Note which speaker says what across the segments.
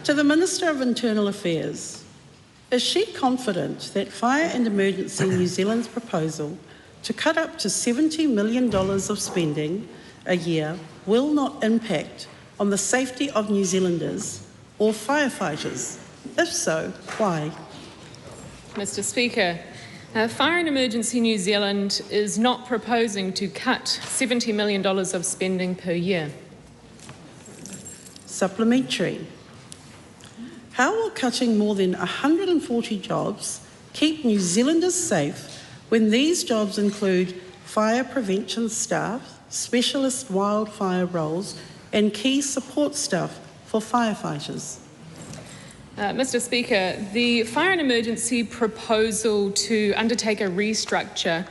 Speaker 1: To the Minister of Internal Affairs, is she confident that Fire and Emergency New Zealand's proposal to cut up to $70 million of spending a year will not impact on the safety of New Zealanders or firefighters? If so, why?
Speaker 2: Mr. Speaker, Fire and Emergency New Zealand is not proposing to cut $70 million of spending per year.
Speaker 1: Supplementary. How will cutting more than 140 jobs keep New Zealanders safe when these jobs include fire prevention staff, specialist wildfire roles and key support staff for firefighters?
Speaker 2: Mr. Speaker, the Fire and Emergency proposal to undertake a restructure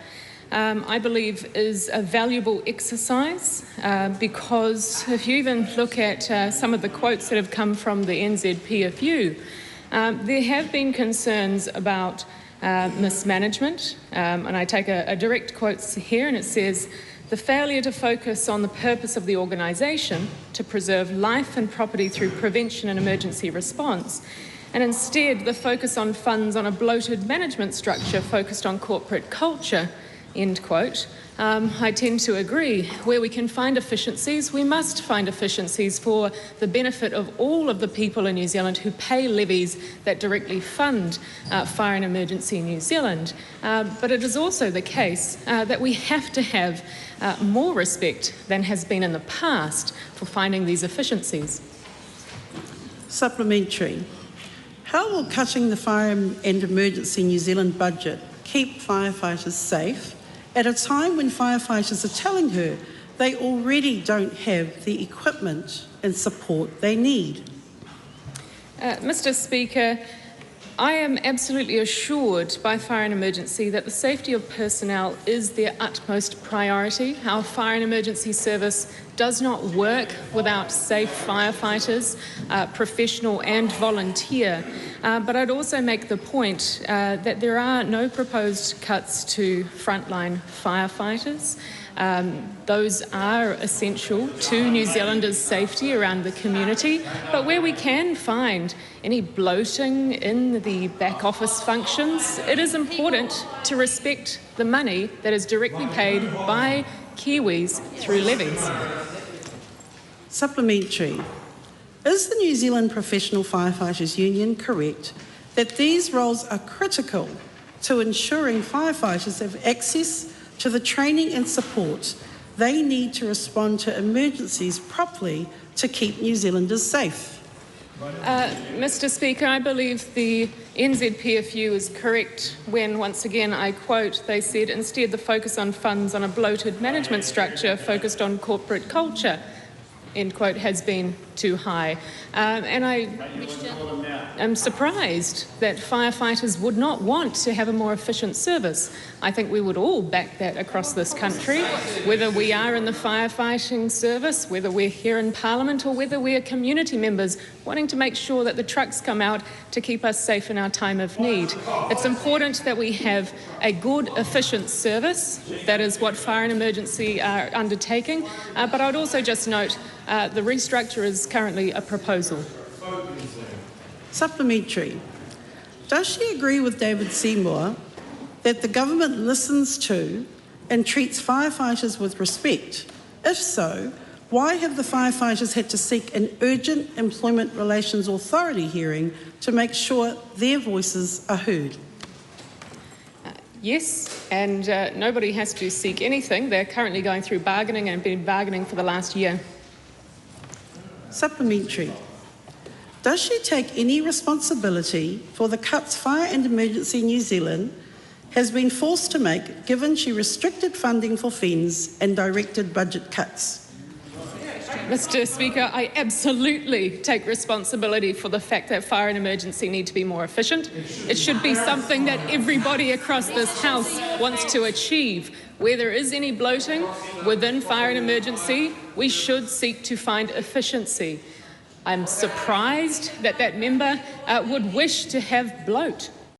Speaker 2: I believe is a valuable exercise because if you even look at some of the quotes that have come from the NZPFU, there have been concerns about mismanagement, and I take a direct quote here, and it says, "The failure to focus on the purpose of the organisation to preserve life and property through prevention and emergency response, and instead the focus on funds on a bloated management structure focused on corporate culture," end quote. I tend to agree. Where we can find efficiencies, we must find efficiencies for the benefit of all of the people in New Zealand who pay levies that directly fund Fire and Emergency New Zealand. But it is also the case that we have to have more respect than has been in the past for finding these efficiencies.
Speaker 1: Supplementary. How will cutting the Fire and Emergency New Zealand budget keep firefighters safe at a time when firefighters are telling her they already don't have the equipment and support they need?
Speaker 2: Mr. Speaker, I am absolutely assured by Fire and Emergency that the safety of personnel is their utmost priority. Our Fire and Emergency Service does not work without safe firefighters, professional and volunteer. But I'd also make the point that there are no proposed cuts to frontline firefighters. Those are essential to New Zealanders' safety around the community, but where we can find any bloating in the back office functions, it is important to respect the money that is directly paid by Kiwis through levies.
Speaker 1: Supplementary. Is the New Zealand Professional Firefighters Union correct that these roles are critical to ensuring firefighters have access to the training and support they need to respond to emergencies properly to keep New Zealanders safe?
Speaker 2: Mr. Speaker, I believe the NZPFU is correct when, once again, I quote, they said, "Instead, the focus on funds on a bloated management structure focused on corporate culture," end quote, has been too high. And I am surprised that firefighters would not want to have a more efficient service. I think we would all back that across this country, whether we are in the firefighting service, whether we're here in Parliament, or whether we're community members wanting to make sure that the trucks come out to keep us safe in our time of need. It's important that we have a good, efficient service. That is what Fire and Emergency are undertaking. But I would also just note the restructure is currently a proposal.
Speaker 1: Supplementary. Does she agree with David Seymour that the government listens to and treats firefighters with respect? If so, why have the firefighters had to seek an urgent Employment Relations Authority hearing to make sure their voices are heard?
Speaker 2: Yes, and nobody has to seek anything. They're currently going through bargaining and have been bargaining for the last year.
Speaker 1: Supplementary. Does she take any responsibility for the cuts Fire and Emergency New Zealand has been forced to make, given she restricted funding for FENZ and directed budget cuts?
Speaker 2: Mr. Speaker, I absolutely take responsibility for the fact that Fire and Emergency need to be more efficient. It should be something that everybody across this House wants to achieve. Where there is any bloating within Fire and Emergency, we should seek to find efficiency. I'm surprised that that member would wish to have bloat.